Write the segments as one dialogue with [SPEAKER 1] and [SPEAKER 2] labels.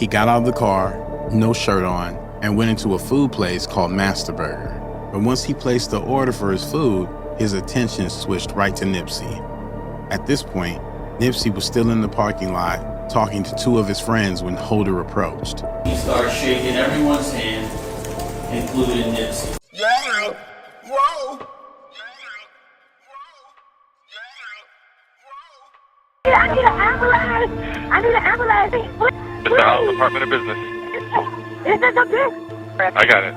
[SPEAKER 1] He got out of the car, no shirt on, and went into a food place called Master Burger. But once he placed the order for his food, his attention switched right to Nipsey. At this point, Nipsey was still in the parking lot talking to two of his friends when Holder approached.
[SPEAKER 2] He started shaking everyone's hand, including Nipsey.
[SPEAKER 3] Yeah, whoa.
[SPEAKER 4] I need an ambulance! I need an ambulance!
[SPEAKER 5] It's the House Department of Business.
[SPEAKER 4] Is this a business?
[SPEAKER 5] I got it.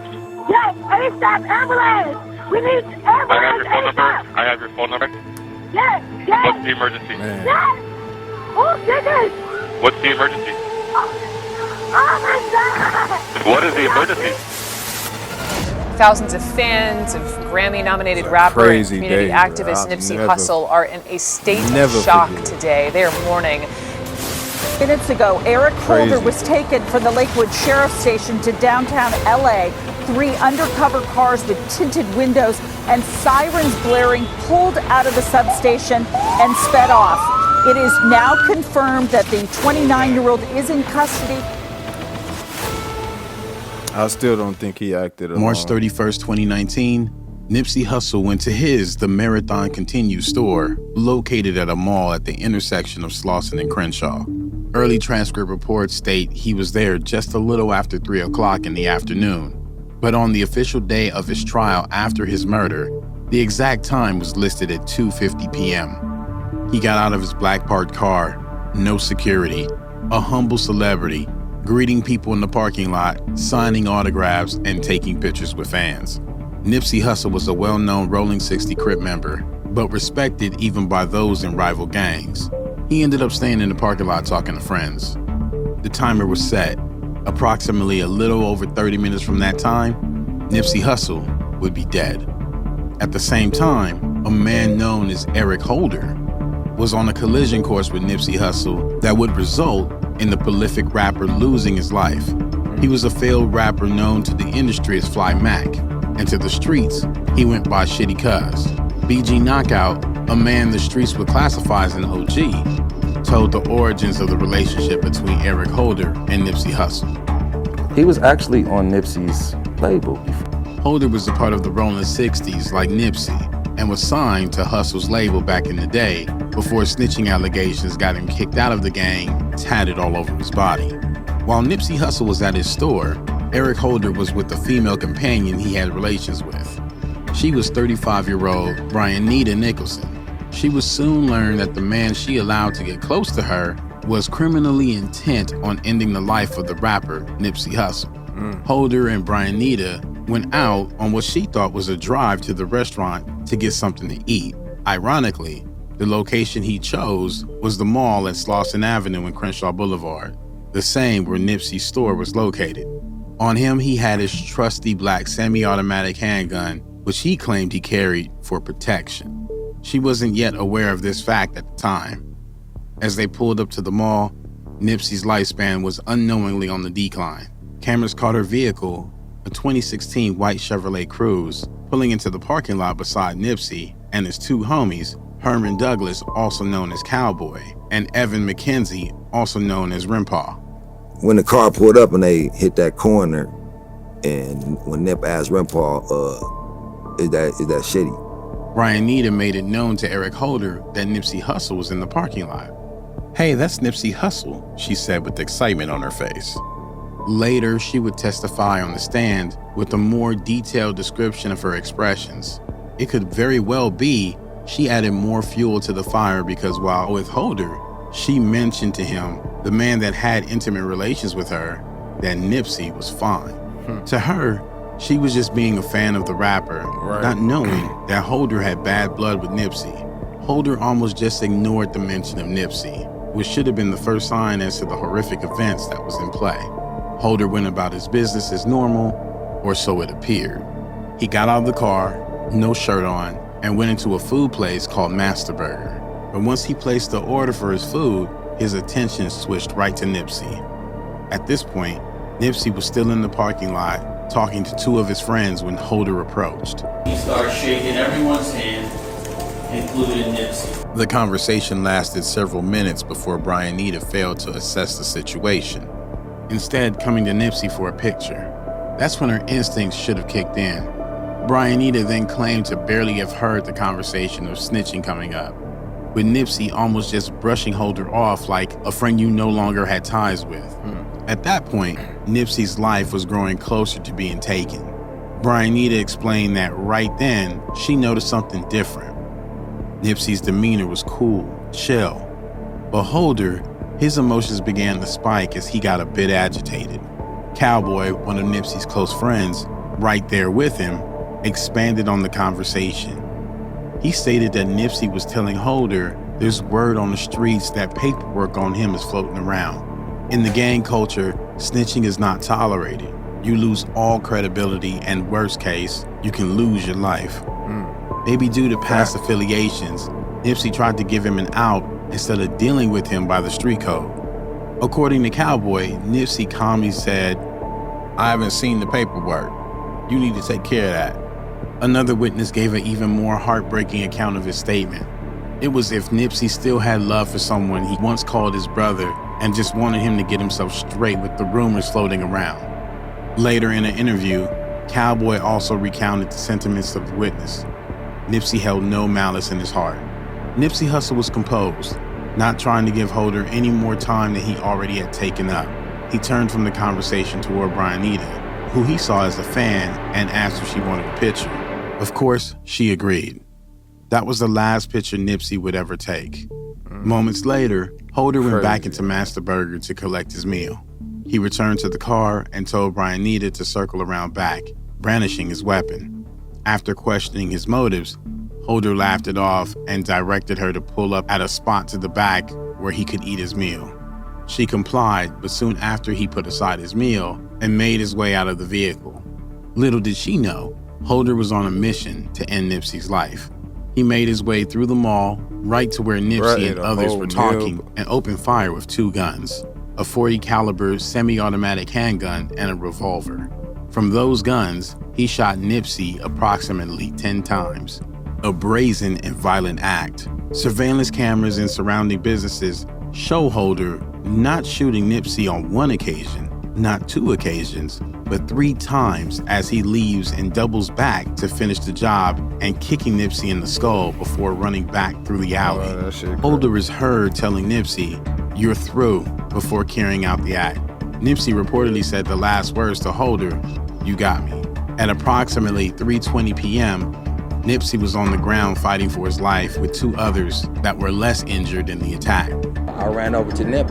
[SPEAKER 4] Yes, ASAP ambulance! We need ambulance ASAP!
[SPEAKER 5] I have your phone number.
[SPEAKER 4] Yes,
[SPEAKER 5] What's
[SPEAKER 4] yes,
[SPEAKER 5] the emergency?
[SPEAKER 4] yes! Oh, goodness!
[SPEAKER 5] What's the emergency?
[SPEAKER 4] Oh my God!
[SPEAKER 5] What is the emergency?
[SPEAKER 6] Thousands of fans of Grammy-nominated rapper and community activist Nipsey Hussle are in a state of shock today. They are mourning.
[SPEAKER 7] Minutes ago, Eric Holder was taken from the Lakewood Sheriff's Station to downtown LA. 3 undercover cars with tinted windows and sirens blaring pulled out of the substation and sped off. It is now confirmed that the 29-year-old is in custody.
[SPEAKER 8] I still don't think he acted alone.
[SPEAKER 1] March 31st, 2019, Nipsey Hussle went to the Marathon Continue store, located at a mall at the intersection of Slauson and Crenshaw. Early transcript reports state he was there just a little after 3 o'clock in the afternoon. But on the official day of his trial after his murder, the exact time was listed at 2:50 p.m. He got out of his black parked car, no security, a humble celebrity, greeting people in the parking lot, signing autographs, and taking pictures with fans. Nipsey Hussle was a well-known Rolling 60 Crip member, but respected even by those in rival gangs. He ended up staying in the parking lot talking to friends. The timer was set. Approximately a little over 30 minutes from that time, Nipsey Hussle would be dead. At the same time, a man known as Eric Holder was on a collision course with Nipsey Hussle that would result in the prolific rapper losing his life. He was a failed rapper known to the industry as Fly Mac, and to the streets, he went by Shitty Cuz. BG Knockout, a man the streets would classify as an OG, told the origins of the relationship between Eric Holder and Nipsey Hussle.
[SPEAKER 9] He was actually on Nipsey's label.
[SPEAKER 1] Holder was a part of the Rolling 60s like Nipsey, and was signed to Hussle's label back in the day before snitching allegations got him kicked out of the gang, tatted all over his body. While Nipsey Hussle was at his store, Eric Holder was with the female companion he had relations with. She was 35-year-old Brianita Nicholson. She would soon learn that the man she allowed to get close to her was criminally intent on ending the life of the rapper Nipsey Hussle. Holder and Brianita went out on what she thought was a drive to the restaurant to get something to eat. Ironically, the location he chose was the mall at Slauson Avenue and Crenshaw Boulevard, the same where Nipsey's store was located. On him, he had his trusty black semi-automatic handgun, which he claimed he carried for protection. She wasn't yet aware of this fact at the time. As they pulled up to the mall, Nipsey's lifespan was unknowingly on the decline. Cameras caught her vehicle, a 2016 white Chevrolet Cruze, pulling into the parking lot beside Nipsey and his 2 homies, Herman Douglas, also known as Cowboy, and Evan McKenzie, also known as Rimpaw.
[SPEAKER 10] When the car pulled up and they hit that corner, and when Nip asked Rimpaw, is that Shitty?
[SPEAKER 1] Brianita made it known to Eric Holder that Nipsey Hussle was in the parking lot. "Hey, that's Nipsey Hussle," she said with excitement on her face. Later, she would testify on the stand with a more detailed description of her expressions. It could very well be she added more fuel to the fire because while with Holder, she mentioned to him, the man that had intimate relations with her, that Nipsey was fine. To her, she was just being a fan of the rapper, not knowing that Holder had bad blood with Nipsey. Holder almost just ignored the mention of Nipsey, which should have been the first sign as to the horrific events that was in play. Holder went about his business as normal, or so it appeared. He got out of the car, no shirt on, and went into a food place called Master Burger. But once he placed the order for his food, his attention switched right to Nipsey. At this point, Nipsey was still in the parking lot talking to 2 of his friends when Holder approached.
[SPEAKER 2] He started shaking everyone's hand, including Nipsey.
[SPEAKER 1] The conversation lasted several minutes before Brianita failed to assess the situation. instead coming to Nipsey for a picture. That's when her instincts should have kicked in. Brianita then claimed to barely have heard the conversation of snitching coming up, with Nipsey almost just brushing Holder off like a friend you no longer had ties with. At that point, Nipsey's life was growing closer to being taken. Brianita explained that right then, she noticed something different. Nipsey's demeanor was cool, chill, but Holder, his emotions began to spike as he got a bit agitated. Cowboy, one of Nipsey's close friends, right there with him, expanded on the conversation. He stated that Nipsey was telling Holder there's word on the streets that paperwork on him is floating around. In the gang culture, snitching is not tolerated. You lose all credibility, and worst case, you can lose your life. Maybe due to past affiliations, Nipsey tried to give him an out instead of dealing with him by the street code. According to Cowboy, Nipsey calmly said, "I haven't seen the paperwork. You need to take care of that." Another witness gave an even more heartbreaking account of his statement. It was if Nipsey still had love for someone he once called his brother and just wanted him to get himself straight with the rumors floating around. Later in an interview, Cowboy also recounted the sentiments of the witness. Nipsey held no malice in his heart. Nipsey Hussle was composed, not trying to give Holder any more time than he already had taken up. He turned from the conversation toward Brianita, who he saw as a fan, and asked if she wanted a picture. Of course, she agreed. That was the last picture Nipsey would ever take. Moments later, Holder went back into Master Burger to collect his meal. He returned to the car and told Brianita to circle around back, brandishing his weapon. After questioning his motives, Holder laughed it off and directed her to pull up at a spot to the back where he could eat his meal. She complied, but soon after he put aside his meal and made his way out of the vehicle. Little did she know, Holder was on a mission to end Nipsey's life. He made his way through the mall, right to where Nipsey and others were talking, and opened fire with 2 guns, a .40 caliber semi-automatic handgun and a revolver. From those guns, he shot Nipsey approximately 10 times. A brazen and violent act. Surveillance cameras in surrounding businesses show Holder not shooting Nipsey on 1 occasion, not 2 occasions, but 3 times as he leaves and doubles back to finish the job and kicking Nipsey in the skull before running back through the alley. Holder is heard telling Nipsey, "You're through," before carrying out the act. Nipsey reportedly said the last words to Holder, "You got me." At approximately 3:20 p.m., Nipsey was on the ground fighting for his life with 2 others that were less injured in the attack.
[SPEAKER 9] I ran over to Nip.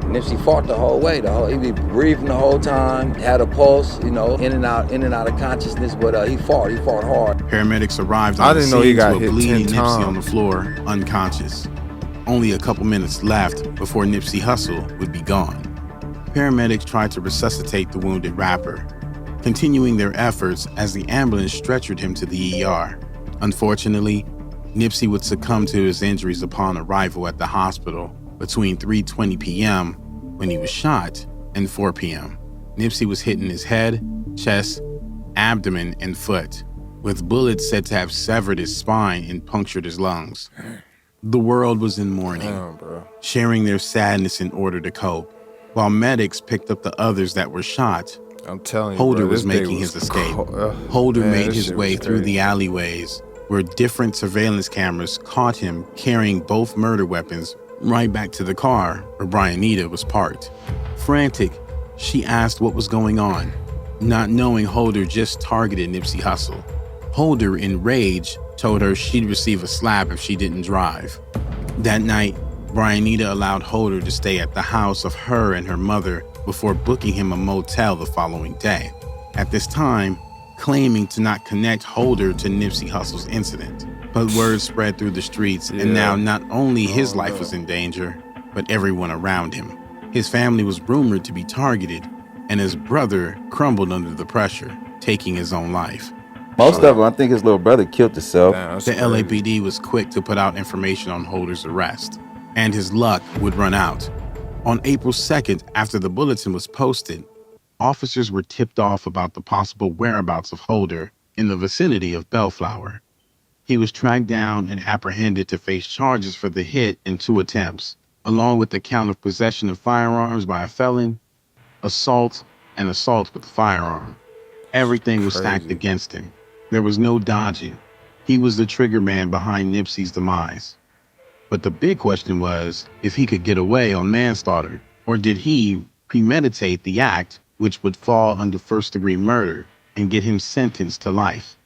[SPEAKER 9] Nipsey fought the whole way. He was breathing the whole time, had a pulse, in and out of consciousness, but he fought hard.
[SPEAKER 1] Paramedics arrived on the scene to a bleeding Nipsey on the floor, unconscious. Only a couple minutes left before Nipsey Hussle would be gone. Paramedics tried to resuscitate the wounded rapper, continuing their efforts as the ambulance stretchered him to the ER. Unfortunately, Nipsey would succumb to his injuries upon arrival at the hospital between 3:20 p.m. when he was shot and 4 p.m. Nipsey was hit in his head, chest, abdomen, and foot, with bullets said to have severed his spine and punctured his lungs. The world was in mourning, sharing their sadness in order to cope. While medics picked up the others that were shot,
[SPEAKER 8] I'm telling you,
[SPEAKER 1] Holder was making his escape. Holder made his way through the alleyways where different surveillance cameras caught him carrying both murder weapons right back to the car where Brianita was parked. Frantic, she asked what was going on, not knowing Holder just targeted Nipsey Hussle. Holder, in rage, told her she'd receive a slap if she didn't drive. That night, Brianita allowed Holder to stay at the house of her and her mother before booking him a motel the following day. At this time, claiming to not connect Holder to Nipsey Hussle's incident. But word spread through the streets, and now not only his life was in danger, but everyone around him. His family was rumored to be targeted, and his brother crumbled under the pressure, taking his own life.
[SPEAKER 9] Most of them, I think his little brother killed himself.
[SPEAKER 1] The LAPD was quick to put out information on Holder's arrest, and his luck would run out. On April 2nd, after the bulletin was posted, officers were tipped off about the possible whereabouts of Holder in the vicinity of Bellflower. He was tracked down and apprehended to face charges for the hit in 2 attempts, along with the count of possession of firearms by a felon assault, and assault with firearm. Everything was stacked against him. There was no dodging. He was the trigger man behind Nipsey's demise. But the big question was if he could get away on manslaughter, or did he premeditate the act, which would fall under first-degree murder and get him sentenced to life.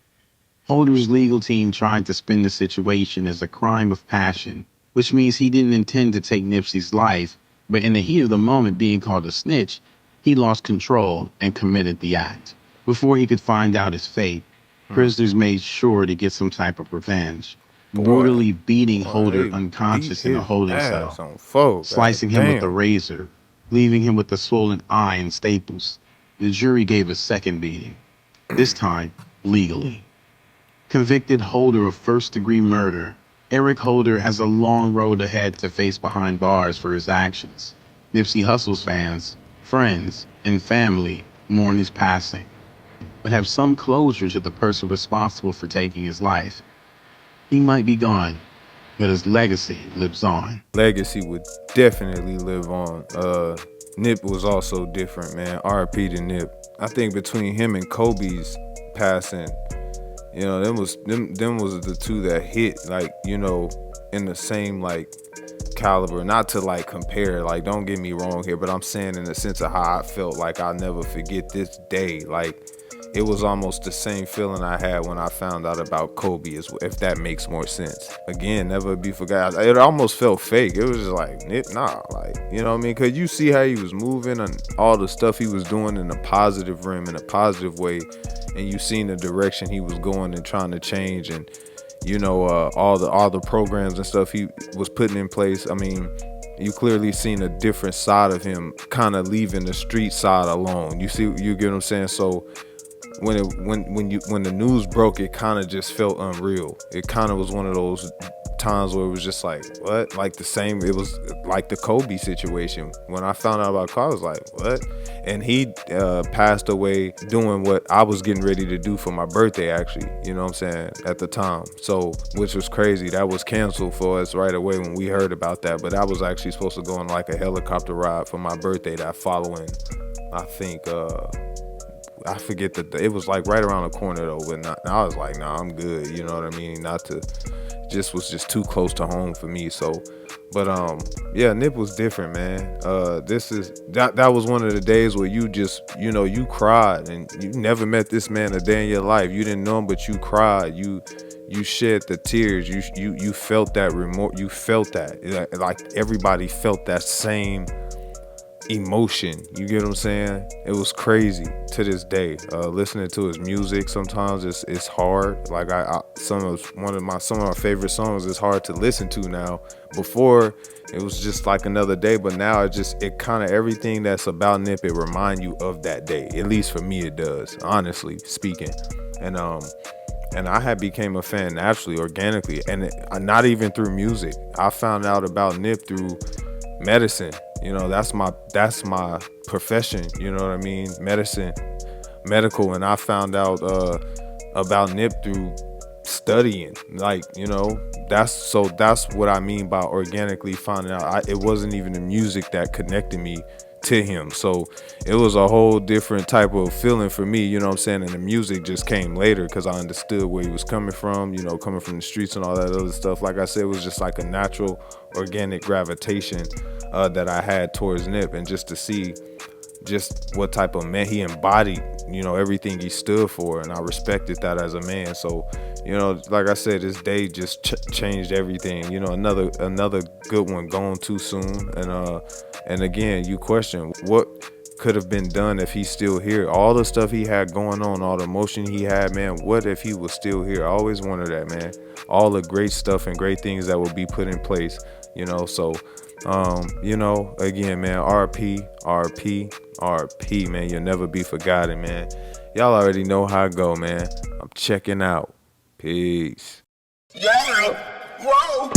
[SPEAKER 1] Holder's legal team tried to spin the situation as a crime of passion, which means he didn't intend to take Nipsey's life, but in the heat of the moment being called a snitch, he lost control and committed the act. Before he could find out his fate, prisoners made sure to get some type of revenge, brutally beating Holder unconscious in a holding cell, slicing him with a razor, leaving him with a swollen eye and staples. The jury gave a second beating, this time legally. Convicted Holder of first-degree murder, Eric Holder has a long road ahead to face behind bars for his actions. Nipsey Hussle's fans, friends, and family mourn his passing, but have some closure to the person responsible for taking his life. He might be gone, but his legacy lives on.
[SPEAKER 8] Legacy would definitely live on. Nip was also different, man. R.I.P. to Nip. I think between him and Kobe's passing, you know, them was the two that hit, like, you know, in the same, like, caliber. Not to, like, compare, like, don't get me wrong here, but I'm saying in the sense of how I felt, like, I'll never forget this day. Like, it was almost the same feeling I had when I found out about Kobe, if that makes more sense. Again, never be forgot. It almost felt fake. It was just like, nah, like, you know what I mean? Because you see how he was moving and all the stuff he was doing in a positive rim, in a positive way, and you seen the direction he was going and trying to change, and, you know, all the programs and stuff he was putting in place. I mean, you clearly seen a different side of him, kind of leaving the street side alone. You get what I'm saying? So when the news broke, it kind of just felt unreal. It kind of was one of those times where it was just like, what? Like the same, it was like the Kobe situation. When I found out about Kobe, I was like, what? And he passed away doing what I was getting ready to do for my birthday, actually, you know what I'm saying, at the time. So, which was crazy. That was canceled for us right away when we heard about that, but I was actually supposed to go on like a helicopter ride for my birthday that following, I think, I forget it was like right around the corner though, but I was like, nah, I'm good, you know what I mean? Was just too close to home for me. So, but yeah, Nip was different, man. That was one of the days where you just, you know, you cried, and you never met this man a day in your life. You didn't know him, but you cried. You shed the tears. You felt that remorse. You felt that, like everybody felt that same emotion. You get what I'm saying? It was crazy to this day. Listening to his music sometimes it's hard. Like some of my favorite songs is hard to listen to now. Before it was just like another day, but now it kind of everything that's about Nip, it remind you of that day. At least for me it does, honestly speaking. And I had became a fan naturally, organically, and not even through music. I found out about Nip through medicine. You know, that's my profession, you know what I mean? Medical, and I found out about Nip through studying. Like, you know, that's what I mean by organically finding out. It wasn't even the music that connected me to him. So it was a whole different type of feeling for me, you know what I'm saying? And the music just came later because I understood where he was coming from, you know, coming from the streets and all that other stuff. Like I said, it was just like a natural, organic gravitation that I had towards Nip, and just to see just what type of man he embodied, you know, everything he stood for, and I respected that as a man. So, you know, like I said, this day just changed everything. You know, another good one gone too soon. And again, you question what could have been done if he's still here. All the stuff he had going on, all the emotion he had, man, what if he was still here? I always wondered that, man. All the great stuff and great things that will be put in place, you know. So you know, again, man, RP, man. You'll never be forgotten, man. Y'all already know how I go, man. I'm checking out. Peace.
[SPEAKER 3] Yeah. Whoa.